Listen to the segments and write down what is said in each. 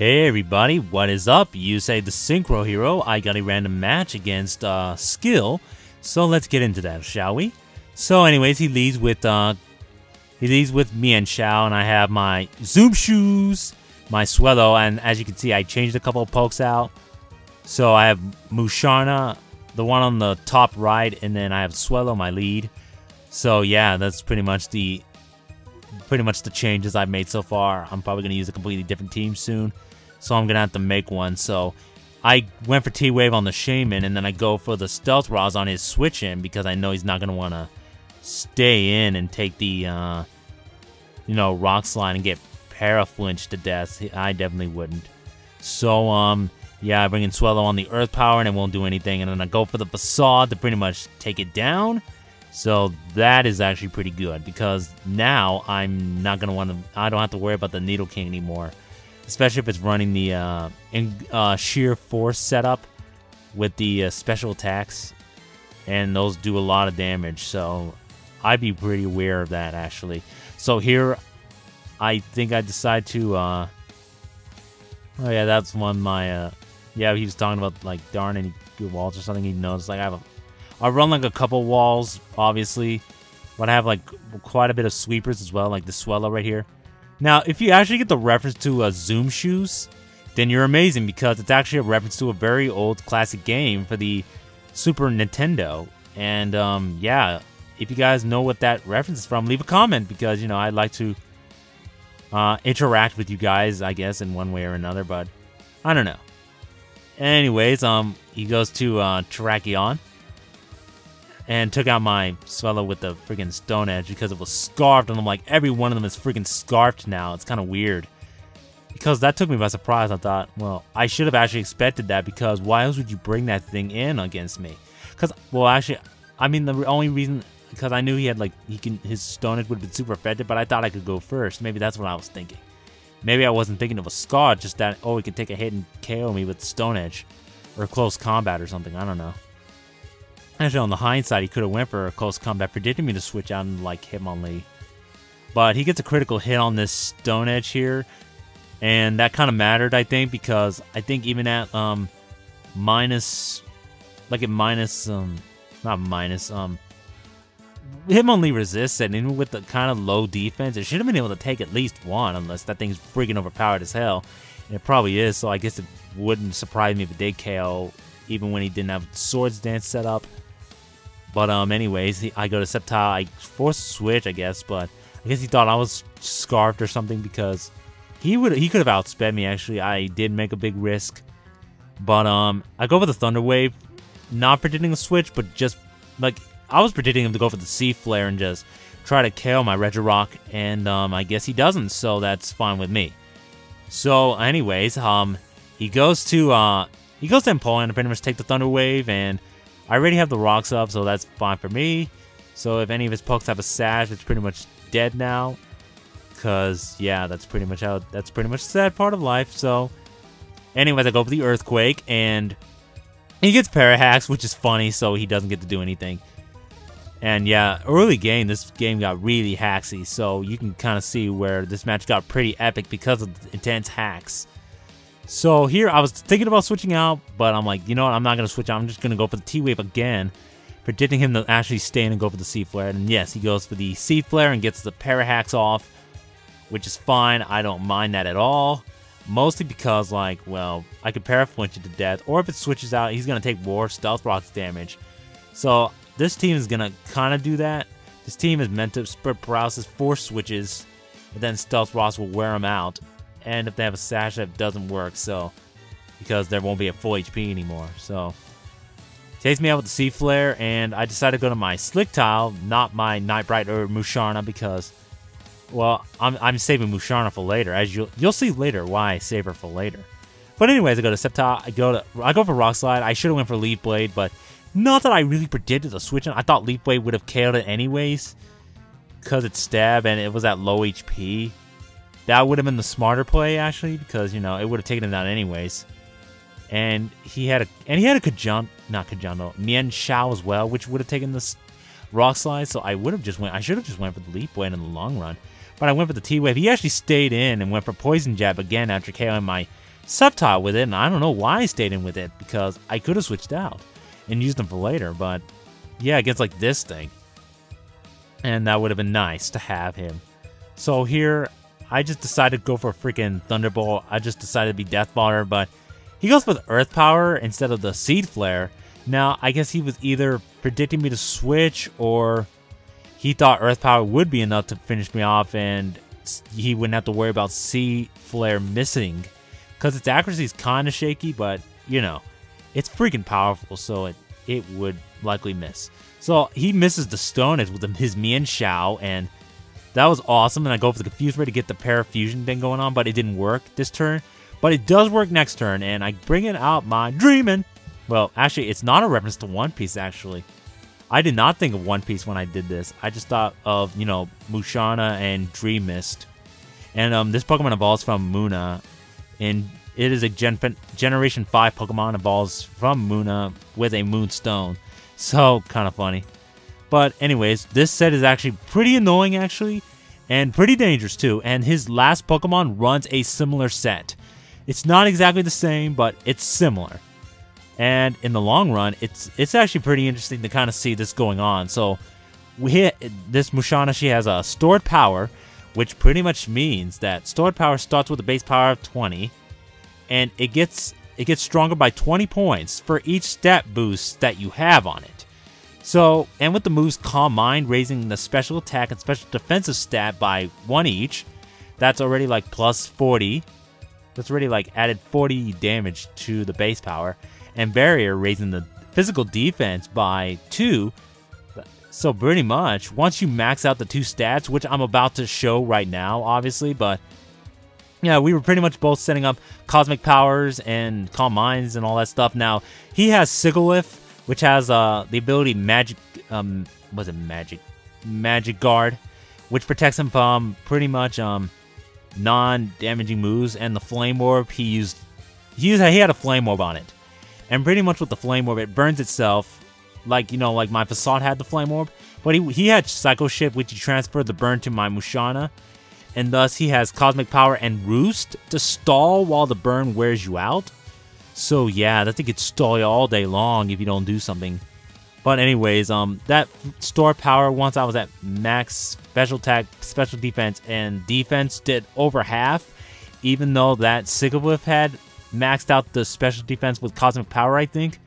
Hey everybody, what is up? YuseiTheSynchroHero. I got a random match against Skill, so let's get into that, shall we? So anyways, he leads with me and Xiao, and I have my Zoom shoes, my Swellow, and as you can see, I changed a couple of pokes out. So I have Mushana, the one on the top right, and then I have Swellow, my lead. So yeah, that's pretty much the changes I've made so far. I'm probably going to use a completely different team soon, so I'm going to have to make one. So I went for T-Wave on the Shaman, and then I go for the Stealth Rods on his switch-in because I know he's not going to want to stay in and take the, Rock Slide and get Paraflinched to death. I definitely wouldn't. So, yeah, I bring in Swellow on the Earth Power, and it won't do anything, and then I go for the Facade to pretty much take it down. So that is actually pretty good because now I'm not gonna I don't have to worry about the Needle King anymore, especially if it's running the Sheer Force setup with the special attacks, and those do a lot of damage. So I'd be pretty aware of that actually. So here, I think I decide to. Oh yeah, that's one of my. Yeah, he was talking about like darn any good walls or something. He knows like I run like a couple walls, obviously, but I have like quite a bit of sweepers as well, like the Swellow right here. Now, if you actually get the reference to Zoom Shoes, then you're amazing because it's actually a reference to a very old classic game for the Super Nintendo. And yeah, if you guys know what that reference is from, leave a comment because, I'd like to interact with you guys, I guess, in one way or another, but I don't know. Anyways, he goes to Terrakion. And took out my Swellow with the freaking Stone Edge because it was scarfed, and I'm like, every one of them is freaking scarfed now. It's kind of weird. Because that took me by surprise. I thought, well, I should have actually expected that because why else would you bring that thing in against me? Because, well, actually, I mean, the only reason, because I knew he had, like, his Stone Edge would have been super effective, but I thought I could go first. Maybe that's what I was thinking. Maybe I wasn't thinking of a Scar, just that, oh, he could take a hit and KO me with the Stone Edge. Or close combat or something, I don't know. Actually, on the hindsight, he could have went for a close combat, predicting me to switch out and like Hitmonlee. But he gets a critical hit on this Stone Edge here, and that kind of mattered, I think, because I think even at Hitmonlee resists it, and even with the kind of low defense, it should have been able to take at least one, unless that thing's freaking overpowered as hell. And it probably is, so I guess it wouldn't surprise me if it did KO, even when he didn't have Swords Dance set up. But anyways, I go to Sceptile. I force a switch, I guess, but I guess he thought I was scarfed or something because he could have outsped me. Actually, I did make a big risk, but I go for the Thunder Wave, not predicting a switch, but just like I was predicting him to go for the Sea Flare and just try to KO my Regirock, and I guess he doesn't, so that's fine with me. So anyways, he goes to Empoleon to pretty much take the Thunder Wave, and I already have the rocks up, so that's fine for me. So if any of his pokes have a Sash, it's pretty much dead now. Cause yeah, that's pretty much the sad part of life. So anyways, I go for the Earthquake, and he gets Parahax, which is funny, so he doesn't get to do anything. And yeah, early game, this game got really haxy, so you can kind of see where this match got pretty epic because of the intense hacks. So here, I was thinking about switching out, but I'm like, you know what, I'm not going to switch out. I'm just going to go for the T-Wave again, predicting him to actually stay in and go for the Sea Flare. And yes, he goes for the Sea Flare and gets the Parahax off, which is fine. I don't mind that at all. Mostly because, like, well, I could Paraflinch it to death, or if it switches out, he's going to take more Stealth Rocks damage. So this team is going to kind of do that. This team is meant to spread paralysis, force switches, and then Stealth Rocks will wear them out. And if they have a Sash, that doesn't work, so because there won't be a full HP anymore. So takes me out with the Sea Flare, and I decided to go to my Slick Tile, not my Nightbright or Mushana, because, well, I'm saving Mushana for later. As you'll see later why I save her for later. But anyways, I go to Sceptile. I go for Rock Slide. I should have went for Leaf Blade, but not that I really predicted a switch. I thought Leaf Blade would have KO'd it anyways, because it's stab and it was at low HP. That would have been the smarter play, actually, because, it would have taken him down anyways. And he had a Mian Shao as well, which would have taken this Rock Slide, so I should have just went for the Leaf Blade in the long run. But I went for the T-Wave. He actually stayed in and went for Poison Jab again after KOing my Subtile with it, and I don't know why I stayed in with it, because I could have switched out and used them for later, but yeah, against like this thing. And that would have been nice to have him. So here, I just decided to go for a freaking Thunderbolt. I just decided to be Death Baller, but he goes with Earth Power instead of the Seed Flare. Now, I guess he was either predicting me to switch, or he thought Earth Power would be enough to finish me off, and he wouldn't have to worry about Seed Flare missing. Because its accuracy is kind of shaky, but, you know, it's freaking powerful, so it would likely miss. So he misses the Stone Edge with his Mian Shao, and that was awesome. And I go for the Confuse Ray to get the Parafusion thing going on, but it didn't work this turn. But it does work next turn, and I bring it out my Dreamin'. Well, actually, it's not a reference to One Piece, actually. I did not think of One Piece when I did this. I just thought of, you know, Mushana and Dream Mist. And this Pokemon evolves from Muna, and it is a Generation 5 Pokemon, evolves from Muna with a Moonstone. So, kind of funny. But anyways, this set is actually pretty annoying, actually, and pretty dangerous, too. And his last Pokemon runs a similar set. It's not exactly the same, but it's similar. And in the long run, it's actually pretty interesting to kind of see this going on. So, we hit this Mushana, she has a Stored Power, which pretty much means that Stored Power starts with a base power of 20, and it gets stronger by 20 points for each stat boost that you have on it. So, and with the moves Calm Mind, raising the special attack and special defensive stat by 1 each, that's already like plus 40. That's already like added 40 damage to the base power. And Barrier, raising the physical defense by 2. So pretty much, once you max out the 2 stats, which I'm about to show right now, obviously, but yeah, we were pretty much both setting up Cosmic Powers and Calm Minds and all that stuff. Now, he has Sigilyph, which has the ability Magic Guard, which protects him from pretty much non-damaging moves. And the Flame Orb, he had a Flame Orb on it. And pretty much with the Flame Orb, it burns itself, like, you know, like my Facade had the Flame Orb. But he had Psycho Shift, which he transferred the burn to my Mushana. And thus, he has Cosmic Power and Roost to stall while the burn wears you out. So yeah, that thing could stall you all day long if you don't do something. But anyways, that Store Power, once I was at max special attack, special defense, and defense, did over half. Even though that Sigilyph had maxed out the special defense with Cosmic Power, I think.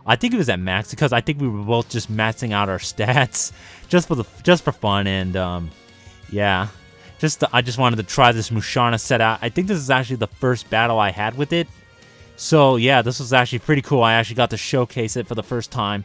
I think it was at max because I think we were both just maxing out our stats just for fun, and yeah. I just wanted to try this Mushana set out. I think this is actually the first battle I had with it. So yeah, this was actually pretty cool. I actually got to showcase it for the first time.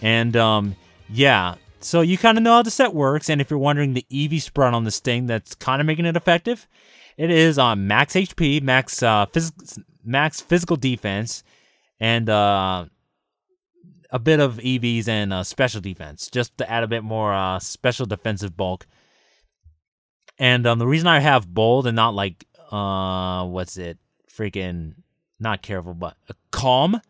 And yeah, so you kind of know how the set works. And if you're wondering the EV spread on this thing that's kind of making it effective, it is on max HP, max physical defense, and a bit of EVs and special defense, just to add a bit more special defensive bulk. And the reason I have bold and not like, not careful, but calm,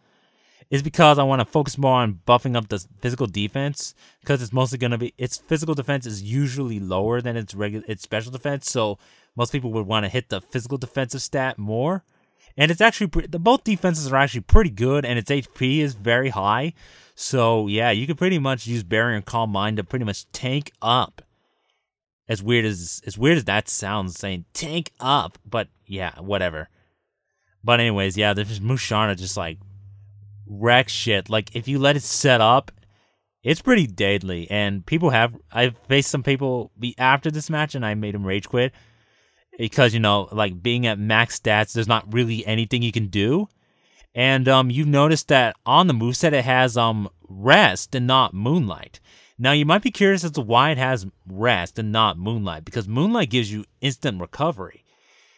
is because I want to focus more on buffing up the physical defense, because it's mostly going to be, its physical defense is usually lower than its special defense, so most people would want to hit the physical defensive stat more. And it's actually, both defenses are actually pretty good, and its HP is very high. So yeah, you can pretty much use Barrier and Calm Mind to pretty much tank up. As weird as that sounds, saying tank up, but yeah, whatever. But anyways, yeah, this Mushana just like wrecks shit. Like if you let it set up, it's pretty deadly. And I've faced some people after this match, and I made them rage quit because, you know, like being at max stats, there's not really anything you can do. And you've noticed that on the moveset it has Rest and not Moonlight. Now, you might be curious as to why it has Rest and not Moonlight, because Moonlight gives you instant recovery.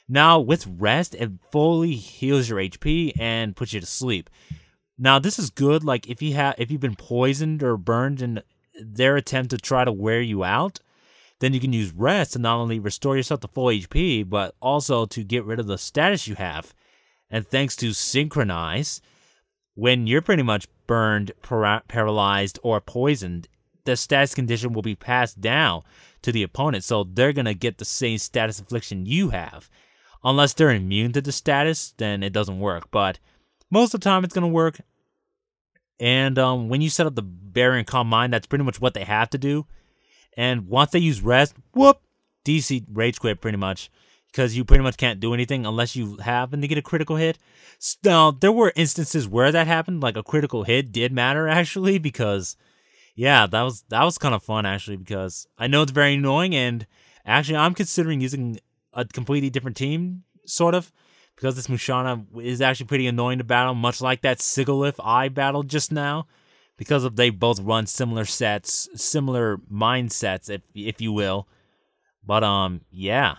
Now, with Rest, it fully heals your HP and puts you to sleep. Now, this is good, like, if you've been poisoned or burned in their attempt to try to wear you out, then you can use Rest to not only restore yourself to full HP, but also to get rid of the status you have. And thanks to Synchronize, when you're pretty much burned, paralyzed, or poisoned, the status condition will be passed down to the opponent, so they're going to get the same status affliction you have. Unless they're immune to the status, then it doesn't work. But most of the time, it's going to work. And when you set up the Barrier and Calm Mind, that's pretty much what they have to do. And once they use Rest, whoop, DC Rage Quit pretty much. Because you pretty much can't do anything unless you happen to get a critical hit. Now, there were instances where that happened. Like a critical hit did matter, actually. Because, yeah, that was kind of fun, actually. Because I know it's very annoying. And actually, I'm considering using a completely different team, sort of, because this Mushana is actually pretty annoying to battle, much like that Sigalith I battled just now, because they both run similar sets, similar mindsets, if you will. But yeah,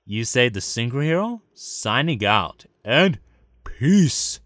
YuseiTheSynchroHero signing out, and peace.